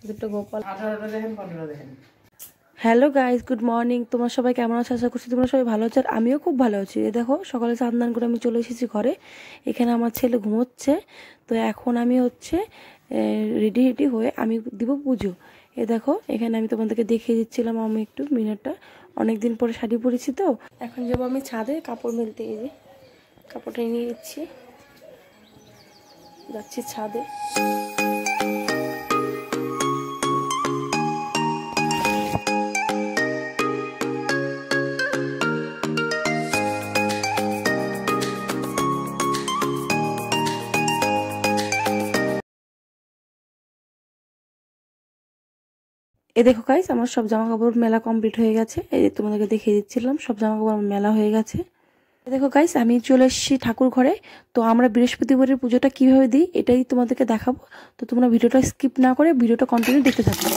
দুটো গোপাল 18টা দেখেন 15টা দেখেন। Hello guys, good morning. তোমরা সবাই কেমন আছো? আশা করছি তোমরা সবাই ভালো আছো, আর আমিও খুব ভালো আছি। এই দেখো সকালে স্নান করে আমি চলে এসেছি ঘরে। এখানে আমার ছেলে ঘুমোচ্ছে, তো এখন আমি রেডি হয়ে আমি দিব পুজো। এ দেখো এখানে আমি তোমাদেরকে দেখিয়ে দিচ্ছিলাম, আমি একটু মিনারটা অনেকদিন পরে শাড়ি পরেছি, তো এখন যাবো আমি ছাদে কাপড় মেলতে। এই যে কাপড়টা নিয়ে দিচ্ছি, যাচ্ছি ছাদে। এ দেখো গাইস, আমার সব জামা কাপড় মেলা কমপ্লিট হয়ে গেছে। এই যে তোমাদেরকে দেখিয়ে দিচ্ছিলাম, সব জামা কাপড় মেলা হয়ে গেছে। দেখো গাইস, আমি চলে এসেছি ঠাকুর ঘরে। তো আমরা বৃহস্পতিবারের পুজোটা কিভাবে দিই এটাই তোমাদেরকে দেখাবো। তো তোমরা ভিডিওটা স্কিপ না করে ভিডিওটা কন্টিনিউ দেখতে থাকো।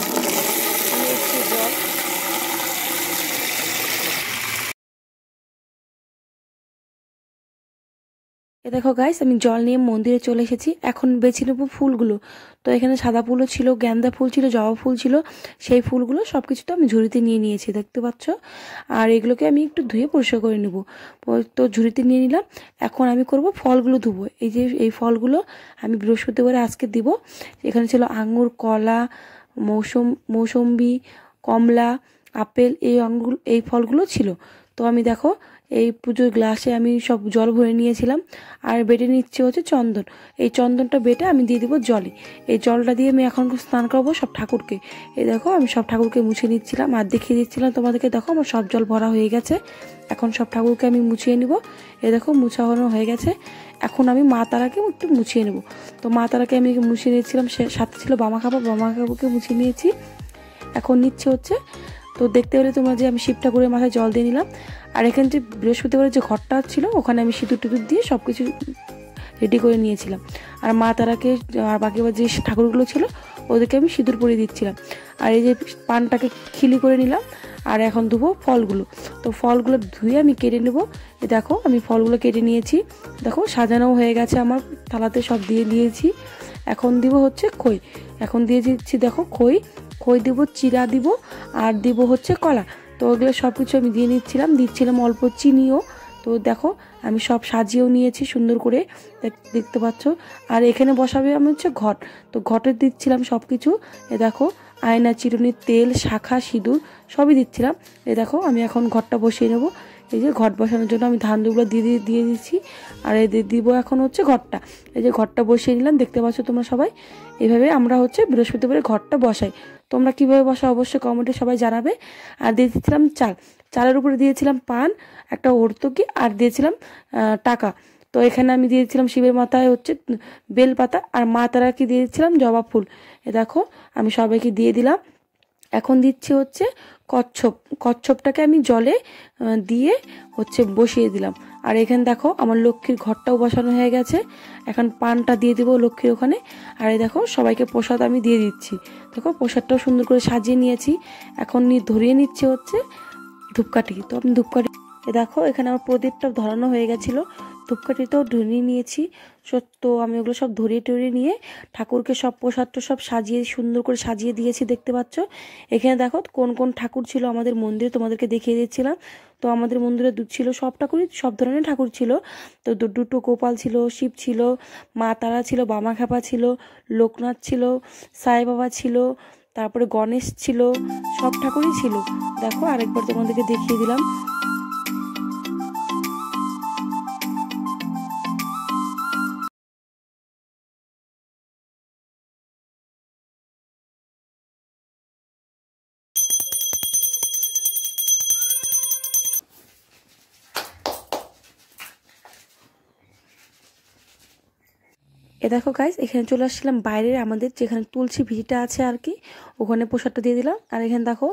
এ দেখো গাইস, আমি জল নিয়ে মন্দিরে চলে এসেছি। এখন বেছে নেবো ফুলগুলো। তো এখানে সাদা ফুলও ছিল, গেন্দা ফুল ছিল, জবা ফুল ছিল। সেই ফুলগুলো সবকিছু তো আমি ঝুড়িতে নিয়ে নিয়েছি, দেখতে পাচ্ছ। আর এগুলোকে আমি একটু ধুয়ে পরিষ্কার করে নেব। তো ঝুড়িতে নিয়ে নিলাম। এখন আমি করব ফলগুলো ধুবো। এই যে এই ফলগুলো আমি বৃহস্পতিবারে আজকে দিব। এখানে ছিল আঙ্গুর, কলা, মৌসম্বি, কমলা, আপেল, এই ফলগুলো ছিল। তো আমি দেখো এই পুজোর গ্লাসে আমি সব জল ভরে নিয়েছিলাম। আর বেটে নিচ্ছে হচ্ছে চন্দন। এই চন্দনটা বেটে আমি দিয়ে দিব জলে। এই জলটা দিয়ে আমি এখন স্নান করবো সব ঠাকুরকে। এই দেখো আমি সব ঠাকুরকে মুছে নিচ্ছিলাম আর দেখিয়ে দিচ্ছিলাম তোমাদেরকে। দেখো আমার সব জল ভরা হয়ে গেছে। এখন সব ঠাকুরকে আমি মুছিয়ে নিব। এই দেখো মুছানো হয়ে গেছে। এখন আমি মা তারাকে একটু মুছিয়ে নেব। তো মা তারাকে আমি মুছিয়ে নিয়েছিলাম, সাথে ছিল বামা কাপড়কে মুছিয়ে নিয়েছি। এখন নিচ্ছে হচ্ছে, তো দেখতে পেলে তোমরা যে আমি শিব ঠাকুরের মাথায় জল দিয়ে নিলাম। আর এখানে যে বৃহস্পতিবারের যে ঘরটা ছিল ওখানে আমি সিঁদুর টিঁদুর দিয়ে সব কিছু রেডি করে নিয়েছিলাম। আর মা তারাকে আর বাকি যে ঠাকুরগুলো ছিল ওদেরকে আমি সিঁদুর পরিয়ে দিচ্ছিলাম। আর এই যে পানটাকে খিলি করে নিলাম। আর এখন ধুবো ফলগুলো। তো ফলগুলো ধুয়ে আমি কেটে নেবো। দেখো আমি ফলগুলো কেটে নিয়েছি। দেখো সাজানোও হয়ে গেছে, আমার থালাতে সব দিয়ে দিয়েছি। এখন দিব হচ্ছে খই। এখন দিয়ে দিচ্ছি দেখো খই দিব, চিরা দিব, আর দিব হচ্ছে কলা। তো ওগুলো সব কিছু আমি দিচ্ছিলাম অল্প চিনিও। তো দেখো আমি সব সাজিয়েও নিয়েছি সুন্দর করে, দেখতে পাচ্ছ। আর এখানে বসাবে আমি হচ্ছে ঘট। তো ঘটে দিচ্ছিলাম সব কিছু। এ দেখো আয়না, চিরুনি, তেল, শাখা, সিঁদুর সবই দিচ্ছিলাম। এ দেখো আমি এখন ঘরটা বসিয়ে নেব। এই যে ঘট বসানোর জন্য আমি ধানগুলো দিয়ে দিচ্ছি। আর এই দিব এখন হচ্ছে ঘরটা। এই যে ঘরটা বসিয়ে নিলাম, দেখতে পাচ্ছ তোমরা সবাই। এইভাবে আমরা হচ্ছে বৃহস্পতিবারে ঘরটা বসাই। তোমরা কিভাবে বসা অবশ্যই কমেন্টে সবাই জানাবে। আর দিয়ে দিচ্ছিলাম চালের উপরে দিয়েছিলাম পান, একটা হর্তুকি, আর দিয়েছিলাম টাকা। তো এখানে আমি দিয়েছিলাম শিবের মাথায় হচ্ছে বেলপাতা, আর মা তারাকে দিয়ে দিচ্ছিলাম জবা ফুল। এ দেখো আমি সবাইকে দিয়ে দিলাম। এখন দিচ্ছি হচ্ছে কচ্ছপটাকে আমি জলে দিয়ে হচ্ছে বসিয়ে দিলাম। আর এখানে দেখো আমার লক্ষ্মীর ঘরটাও বসানো হয়ে গেছে। এখন পানটা দিয়ে দেবো লক্ষ্মীর ওখানে। আর এই দেখো সবাইকে প্রসাদ আমি দিয়ে দিচ্ছি। দেখো প্রসাদটাও সুন্দর করে সাজিয়ে নিয়েছি। এখন ধরিয়ে নিচ্ছে হচ্ছে ধূপকাঠি। তো আমি ধূপকাঠি দেখো এখানে আমার প্রদীপটা ধরানো হয়ে গেছিলো। ধূপকাঠিটাও ধরিয়ে নিয়েছি। তো আমি ওগুলো সব ধরিয়ে নিয়ে ঠাকুরকে সব প্রসাদটা সব সাজিয়ে সুন্দর করে সাজিয়ে দিয়েছি, দেখতে পাচ্ছ। এখানে দেখো কোন কোন ঠাকুর ছিল আমাদের মন্দিরে তোমাদেরকে দেখিয়ে দিচ্ছিলাম। তো আমাদের মন্দিরে ছিল সব ঠাকুরই, সব ধরনের ঠাকুর ছিল। তো দুটো গোপাল ছিল, শিব ছিল, মা তারা ছিল, বামা খেপা ছিল, লোকনাথ ছিল, সাই বাবা ছিল, তারপরে গণেশ ছিল, সব ঠাকুরই ছিল। দেখো আরেকবার তোমাদেরকে দেখিয়ে দিলাম। এ দেখো গাইস, এখানে চলে আসছিলাম বাইরের আমাদের যেখানে তুলসী ভিটিটা আছে আর কি, ওখানে প্রসাদটা দিয়ে দিলাম। আর এখানে দেখো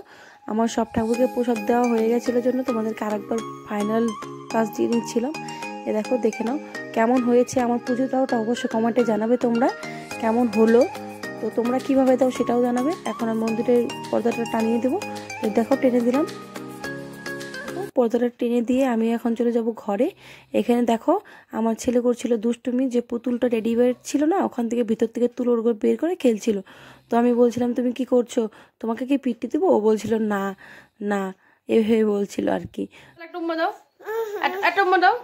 আমার সব ঠাকুরকে প্রসাদ দেওয়া হয়ে গেছিলো জন্য তোমাদেরকে আরেকবার ফাইনাল কাজ দিয়ে নিচ্ছিলাম। এ দেখো দেখে নাও কেমন হয়েছে আমার পুজোটাও, ওটা অবশ্যই কমেন্টে জানাবে তোমরা কেমন হলো। তো তোমরা কিভাবে দাও সেটাও জানাবে। এখন আমি মন্দিরের পর্দাটা টানিয়ে দেবো। দেখো টেনে দিলাম। পর্দাটা টেনে দিয়ে আমি এখন চলে যাব ঘরে। এখানে দেখো আমার ছেলে করছিল দুষ্টুমি, যে পুতুলটা রেডি ছিল না, ওখান থেকে ভিতর থেকে তুলো বের করে খেলছিল। তো আমি বলছিলাম তুমি কি করছো, তোমাকে কি পিটি দিব? ও বলছিল না না, এভাবে বলছিল আর কি। একটা উম্মা দাও, একটা উম্মা দাও,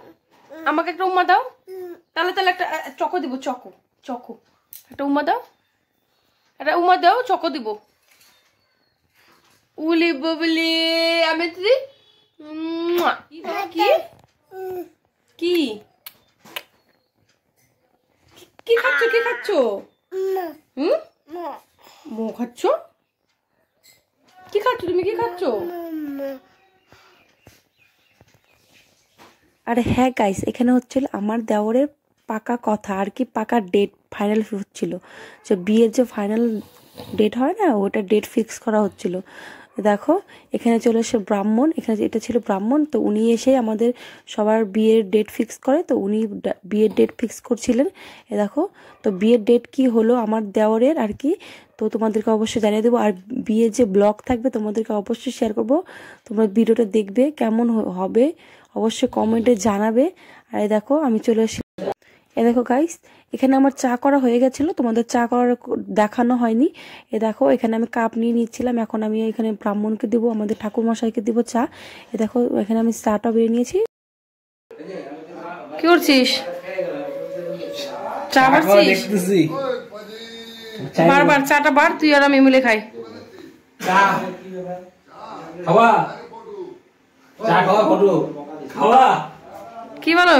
আমাকে একটা উম্মা দাও। তাহলে তাহলে একটা চকো দিব, চকো চকো, একটা উম্মা দাও, একটা উম্মা দাও, চকো দিব। উলি ববলি আমি দিদি কি কি কি খাচ্ছ, কি খাচ্ছ? মো খাচ্ছ? কি খাচ্ছ তুমি, কি খাচ্ছ? আরে হ্যাঁ গাইস, এখানে হচ্ছিল আমার দেওরের পাকা কথা আর কি, পাকা ডেট ফাইনাল হচ্ছিল, যে বিয়ের যে ফাইনাল ডেট হয় না, ওটা ডেট ফিক্স করা হচ্ছিল। দেখো এখানে চলে এসে ব্রাহ্মণ, এখানে এটা ছিল ব্রাহ্মণ, তো উনি এসে আমাদের সবার বিয়ের ডেট ফিক্স করে, তো উনি বিয়ের ডেট ফিক্স করছিলেন। দেখো তো বিয়ের ডেট কি হলো আমার দেওরের আর কি, তো তোমাদেরকে অবশ্যই জানিয়ে দেবো। আর বিয়ের যে ব্লগ থাকবে তোমাদেরকে অবশ্যই শেয়ার করবো, তোমরা ভিডিওটা দেখবে কেমন হবে অবশ্যই কমেন্টে জানাবে। আর দেখো আমি চলে এসে, দেখো গাইস এখানে আমার চা করা হয়ে গেছিলো, তোমাদের চা করার দেখানো হয়নি। দেখো এখানে আমি কাপ নিয়ে নিচ্ছিলাম, এখন আমি এখানে ব্রাহ্মণকে দিব, আমাদের ঠাকুর মশাইকে দিব চা। দেখো এখানে আমি চাটা বেরিয়ে নিয়েছি। কি করছিস? চা বাড়ছিস? বারবার চাটা বার, তুই আর আমি মিলে খাই। কি বলো?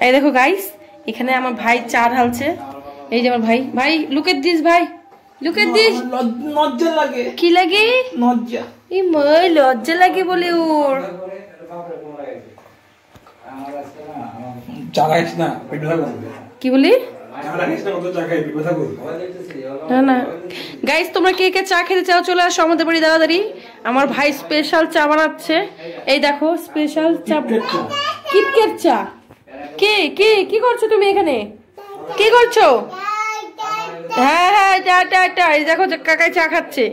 এই দেখো গাইস এখানে আমার ভাই চা ঢালছে, এই যে আমার ভাই, ভাই লুক এট দিস, ভাই লুক এট দিস। লজ্জা লাগে। কি লাগে? লজ্জা। এই মই লজ্জা লাগে বলে ওর। চা খাইস না, পেট ব্যথা করবে। কি বলি? না না গাইস, তোমরা কে কে চা খেতে চাও চলে আসো আমাদের বাড়ি তাড়াতাড়ি। আমার ভাই স্পেশাল চা বানাচ্ছে, এই দেখো স্পেশাল চা, কিটক্যাট চা। কে কে কি করছো তুমি এখানে, কি করছো? হ্যাঁ হ্যাঁ টা এই দেখো কাকাই চা খাচ্ছে,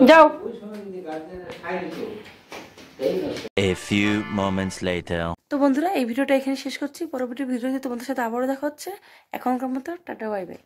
যাও। A few moments later. তো বন্ধুরা এই ভিডিওটা এখানে শেষ করছি, পরবর্তী ভিডিওতে তোমাদের সাথে আবারও দেখা হচ্ছে। এখনকার মতো টাটা বাই বাই।